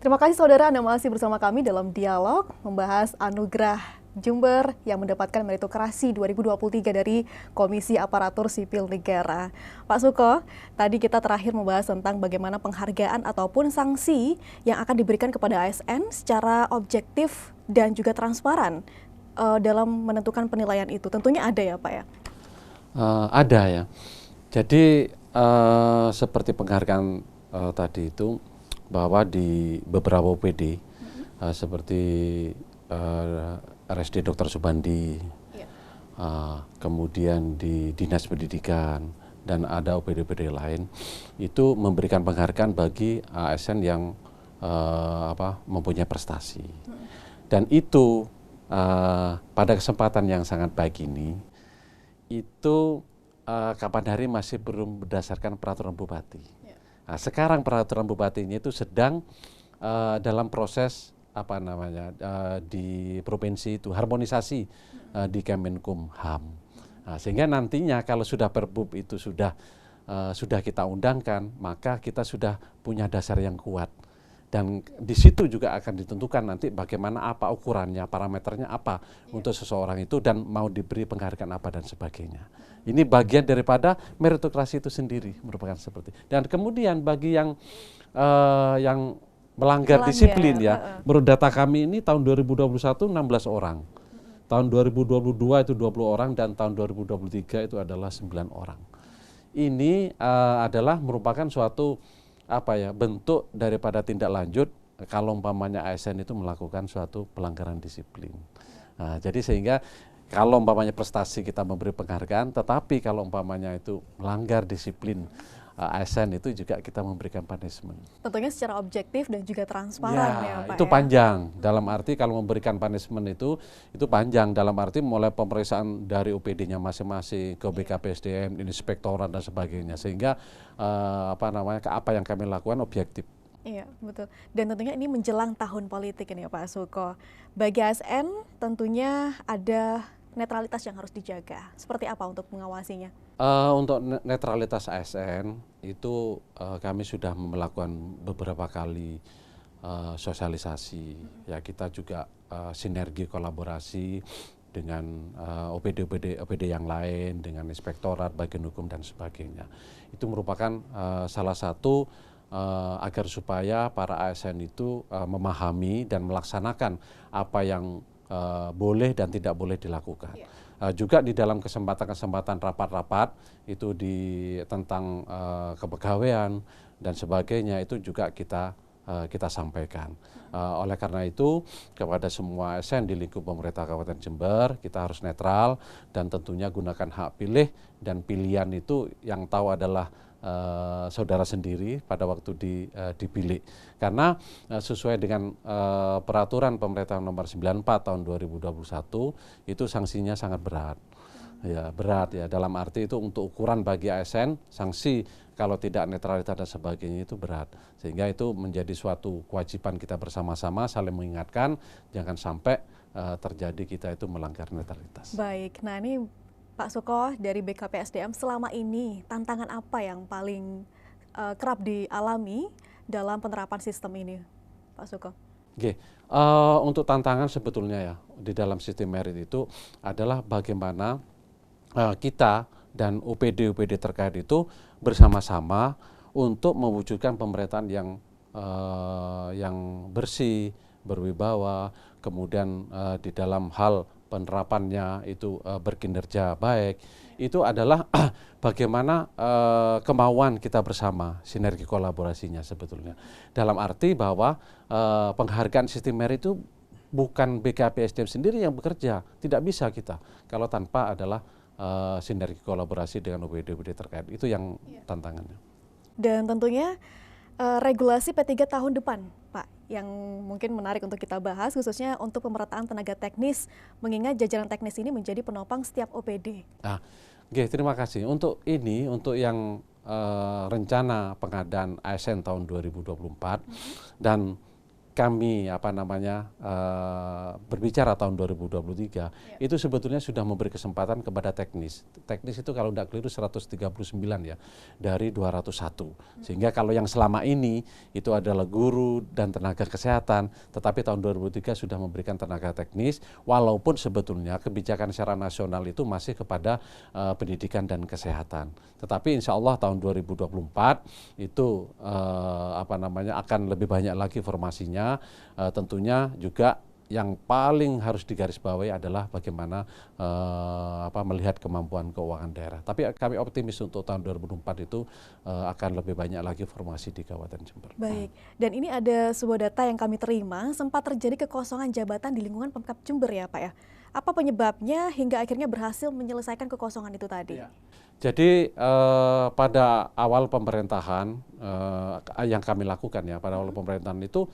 Terima kasih saudara, Anda masih bersama kami dalam dialog membahas anugerah Jember yang mendapatkan meritokrasi 2023 dari Komisi Aparatur Sipil Negara. Pak Suko, tadi kita terakhir membahas tentang bagaimana penghargaan ataupun sanksi yang akan diberikan kepada ASN secara objektif dan juga transparan dalam menentukan penilaian itu. Tentunya ada ya Pak ya? Ada ya. Jadi seperti penghargaan tadi itu, bahwa di beberapa OPD seperti RSD Dr. Subandi, kemudian di Dinas Pendidikan, dan ada OPD-OPD lain, itu memberikan penghargaan bagi ASN yang mempunyai prestasi. Dan itu pada kesempatan yang sangat baik ini, itu kapan hari masih belum berdasarkan peraturan bupati. Nah, sekarang peraturan bupatinya itu sedang dalam proses di provinsi itu harmonisasi di Kemenkumham. Nah, sehingga nantinya kalau sudah Perbub itu sudah kita undangkan, maka kita sudah punya dasar yang kuat. Dan di situ juga akan ditentukan nanti bagaimana apa ukurannya, parameternya apa untuk seseorang itu, dan mau diberi penghargaan apa dan sebagainya. Ini bagian daripada meritokrasi itu sendiri, merupakan seperti. Dan kemudian bagi yang melanggar disiplin ya, menurut data kami ini tahun 2021 16 orang. Tahun 2022 itu 20 orang, dan tahun 2023 itu adalah 9 orang. Ini adalah merupakan suatu bentuk daripada tindak lanjut kalau umpamanya ASN itu melakukan suatu pelanggaran disiplin. Nah, jadi sehingga kalau umpamanya prestasi kita memberi penghargaan, tetapi kalau umpamanya itu melanggar disiplin ASN itu juga kita memberikan punishment. Tentunya secara objektif dan juga transparan ya Pak. Itu panjang, dalam arti kalau memberikan punishment itu panjang, dalam arti mulai pemeriksaan dari OPD-nya masing-masing ke BKPSDM, inspektorat dan sebagainya, sehingga apa yang kami lakukan objektif. Iya, betul. Dan tentunya ini menjelang tahun politik ini ya Pak Suko. Bagi ASN tentunya ada netralitas yang harus dijaga. Seperti apa untuk mengawasinya? Untuk netralitas ASN itu kami sudah melakukan beberapa kali sosialisasi. Ya, kita juga sinergi kolaborasi dengan OPD yang lain, dengan inspektorat, bagian hukum dan sebagainya. Itu merupakan salah satu agar supaya para ASN itu memahami dan melaksanakan apa yang boleh dan tidak boleh dilakukan. Juga di dalam kesempatan-kesempatan rapat-rapat itu tentang kepegawaian dan sebagainya, itu juga kita sampaikan. Oleh karena itu kepada semua ASN di lingkup pemerintah Kabupaten Jember, kita harus netral dan tentunya gunakan hak pilih, dan pilihan itu yang tahu adalah saudara sendiri pada waktu dipilih. Karena sesuai dengan peraturan pemerintah nomor 94 tahun 2021 itu sanksinya sangat berat. Ya, berat ya, dalam arti itu untuk ukuran bagi ASN, sanksi kalau tidak netralitas dan sebagainya itu berat. Sehingga itu menjadi suatu kewajiban kita bersama-sama saling mengingatkan jangan sampai terjadi kita itu melanggar netralitas. Baik, nah ini Pak Suko dari BKPSDM, selama ini tantangan apa yang paling kerap dialami dalam penerapan sistem ini, Pak Suko? Oke, untuk tantangan sebetulnya ya di dalam sistem merit itu adalah bagaimana kita dan OPD terkait itu bersama-sama untuk mewujudkan pemerintahan yang bersih, berwibawa, kemudian di dalam hal penerapannya itu berkinerja baik. Itu adalah bagaimana kemauan kita bersama, sinergi kolaborasinya sebetulnya. Dalam arti bahwa penghargaan sistem merit itu bukan BKPSDM sendiri yang bekerja, tidak bisa kita kalau tanpa adalah sinergi kolaborasi dengan OPD terkait. Itu yang tantangannya. Dan tentunya regulasi P3 tahun depan, Pak, yang mungkin menarik untuk kita bahas, khususnya untuk pemerataan tenaga teknis, mengingat jajaran teknis ini menjadi penopang setiap OPD. Terima kasih. Untuk yang rencana pengadaan ASN tahun 2024 dan kami berbicara tahun 2023 itu sebetulnya sudah memberi kesempatan kepada teknis. Teknis itu kalau tidak keliru 139 ya dari 201. Sehingga kalau yang selama ini itu adalah guru dan tenaga kesehatan, tetapi tahun 2003 sudah memberikan tenaga teknis, walaupun sebetulnya kebijakan secara nasional itu masih kepada pendidikan dan kesehatan. Tetapi insya Allah tahun 2024 itu akan lebih banyak lagi formasinya. Tentunya juga yang paling harus digarisbawahi adalah bagaimana melihat kemampuan keuangan daerah. Tapi kami optimis untuk tahun 2024 itu akan lebih banyak lagi formasi di Kabupaten Jember. Baik, dan ini ada sebuah data yang kami terima, sempat terjadi kekosongan jabatan di lingkungan Pemkab Jember ya Pak ya. Apa penyebabnya hingga akhirnya berhasil menyelesaikan kekosongan itu tadi? Ya. Jadi pada awal pemerintahan yang kami lakukan ya, pada awal pemerintahan itu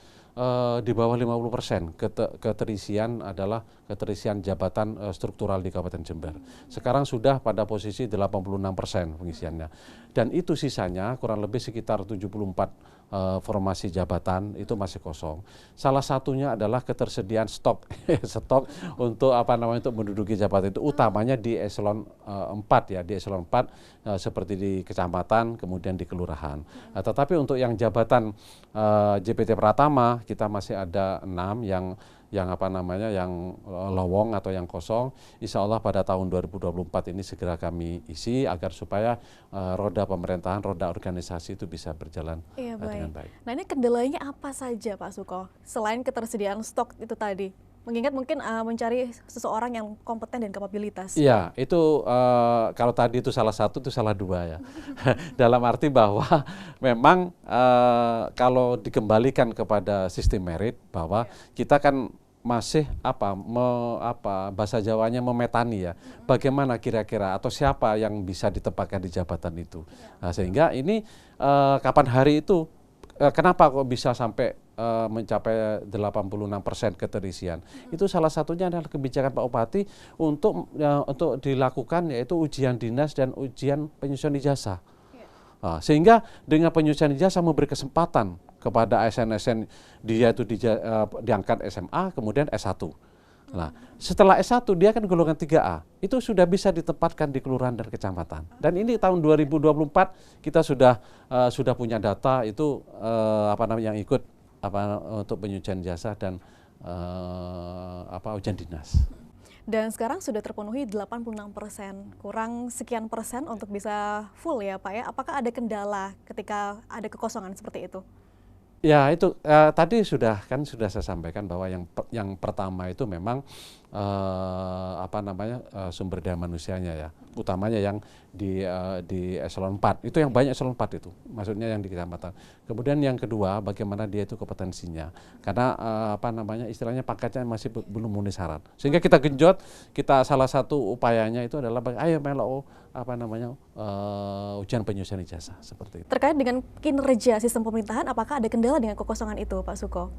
di bawah 50% keterisian adalah keterisian jabatan struktural di Kabupaten Jember. Sekarang sudah pada posisi 86% pengisiannya. Dan itu sisanya kurang lebih sekitar 74 formasi jabatan itu masih kosong. Salah satunya adalah ketersediaan stok untuk untuk menduduki jabatan itu, utamanya di eselon 4 ya, di eselon 4 seperti di kecamatan, kemudian di kelurahan. Tetapi untuk yang jabatan JPT Pratama kita masih ada 6 yang lowong atau yang kosong. Insya Allah pada tahun 2024 ini segera kami isi agar supaya roda pemerintahan, roda organisasi itu bisa berjalan dengan baik. Nah ini kendalanya apa saja Pak Suko? Selain ketersediaan stok itu tadi, mengingat mungkin mencari seseorang yang kompeten dan kapabilitas. Iya, itu kalau tadi itu salah satu, itu salah dua ya. Dalam arti bahwa memang kalau dikembalikan kepada sistem merit, bahwa kita kan masih bahasa Jawanya memetani ya, bagaimana kira-kira atau siapa yang bisa ditempatkan di jabatan itu. Nah, sehingga ini kapan hari itu kenapa kok bisa sampai mencapai 86% keterisian. Itu salah satunya adalah kebijakan Pak Bupati untuk dilakukan yaitu ujian dinas dan ujian penyusunan ijazah. Nah, sehingga dengan penyusunan ijazah memberi kesempatan kepada ASN-ASN dia itu diangkat SMA kemudian S1. Nah, setelah S1 dia kan golongan 3A. Itu sudah bisa ditempatkan di kelurahan dan kecamatan. Dan ini tahun 2024 kita sudah punya data itu yang ikut untuk penyusunan ijazah dan ujian dinas. Dan sekarang sudah terpenuhi 86%, kurang sekian persen untuk bisa full ya Pak ya. Apakah ada kendala ketika ada kekosongan seperti itu? Ya itu tadi sudah saya sampaikan bahwa yang pertama itu memang sumber daya manusianya ya, utamanya yang di eselon 4 itu yang banyak eselon 4 itu, maksudnya yang di kecamatan. Kemudian yang kedua bagaimana dia itu kompetensinya, karena istilahnya paketnya masih belum memenuhi syarat, sehingga kita genjot, salah satu upayanya itu adalah ayo melo ujian penyusunan ijazah seperti itu. Terkait dengan kinerja sistem pemerintahan, apakah ada kendala dengan kekosongan itu Pak Suko?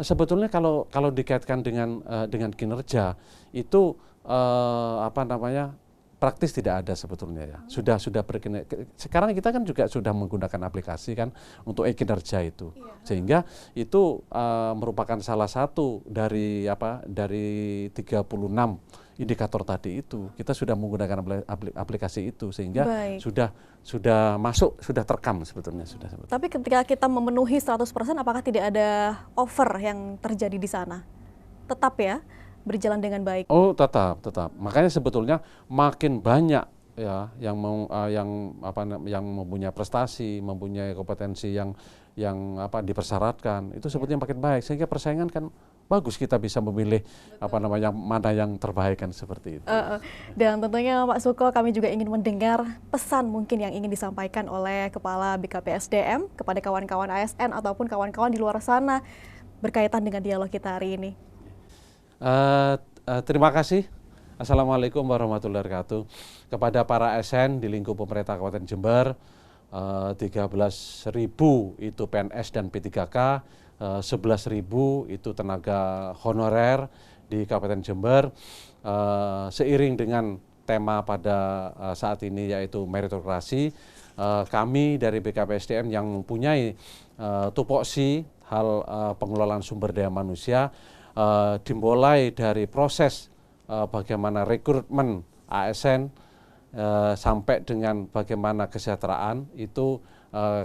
Sebetulnya kalau dikaitkan dengan kinerja itu praktis tidak ada sebetulnya ya. Sudah sekarang kita kan juga sudah menggunakan aplikasi kan untuk kinerja itu. Sehingga itu merupakan salah satu dari 36 indikator tadi itu. Kita sudah menggunakan aplikasi itu sehingga sudah masuk, sudah terekam sebetulnya sudah. Tapi ketika kita memenuhi 100%, apakah tidak ada over yang terjadi di sana? Tetap ya berjalan dengan baik. Oh, tetap. Makanya sebetulnya makin banyak ya yang mempunyai prestasi, mempunyai kompetensi yang dipersyaratkan, itu sebetulnya makin baik, sehingga persaingan kan bagus, kita bisa memilih mana yang terbaik kan seperti itu. Dan tentunya Pak Suko, kami juga ingin mendengar pesan mungkin yang ingin disampaikan oleh Kepala BKPSDM kepada kawan-kawan ASN ataupun kawan-kawan di luar sana berkaitan dengan dialog kita hari ini. Terima kasih. Assalamualaikum warahmatullahi wabarakatuh. Kepada para ASN di lingkup pemerintah Kabupaten Jember, 13.000 itu PNS dan P3K, 11.000 itu tenaga honorer di Kabupaten Jember. Seiring dengan tema pada saat ini yaitu meritokrasi, kami dari BKPSDM yang mempunyai tupoksi hal pengelolaan sumber daya manusia, dimulai dari proses bagaimana rekrutmen ASN sampai dengan bagaimana kesejahteraan itu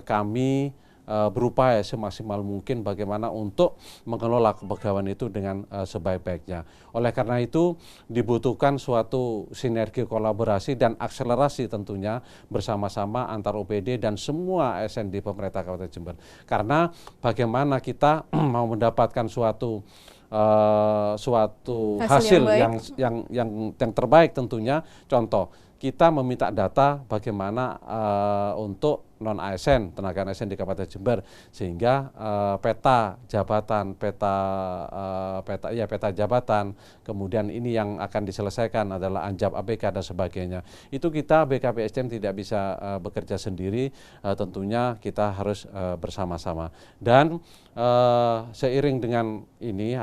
kami berupaya semaksimal mungkin bagaimana untuk mengelola kepegawaian itu dengan sebaik-baiknya. Oleh karena itu dibutuhkan suatu sinergi kolaborasi dan akselerasi tentunya bersama-sama antar OPD dan semua ASN di pemerintah Kabupaten Jember. Karena bagaimana kita mau mendapatkan suatu hasil yang terbaik tentunya. Contoh, kita meminta data bagaimana untuk non ASN, tenaga ASN di Kabupaten Jember, sehingga peta jabatan, peta jabatan, kemudian ini yang akan diselesaikan adalah anjab ABK dan sebagainya. Itu kita BKPSDM tidak bisa bekerja sendiri, tentunya kita harus bersama-sama. Dan seiring dengan ini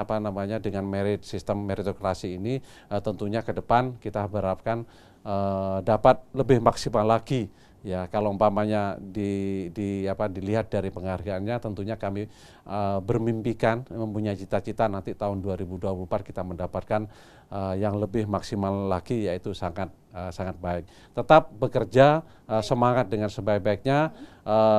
dengan sistem meritokrasi ini, tentunya ke depan kita berharapkan dapat lebih maksimal lagi. Ya, kalau umpamanya dilihat dari penghargaannya, tentunya kami bermimpikan, mempunyai cita-cita nanti tahun 2024 kita mendapatkan yang lebih maksimal lagi, yaitu sangat baik. Tetap bekerja, semangat dengan sebaik-baiknya,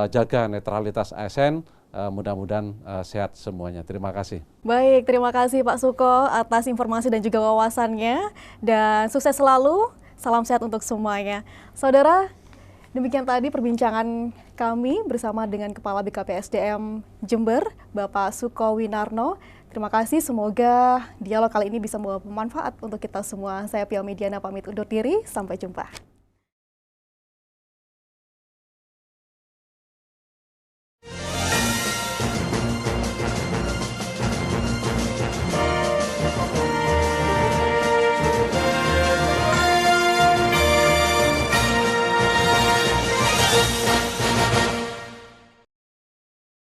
jaga netralitas ASN, mudah-mudahan sehat semuanya. Terima kasih. Baik, terima kasih Pak Suko atas informasi dan juga wawasannya, dan sukses selalu. Salam sehat untuk semuanya. Saudara, demikian tadi perbincangan kami bersama dengan Kepala BKPSDM Jember, Bapak Suko Winarno. Terima kasih, semoga dialog kali ini bisa membawa manfaat untuk kita semua. Saya Pia Mediana pamit undur diri, sampai jumpa.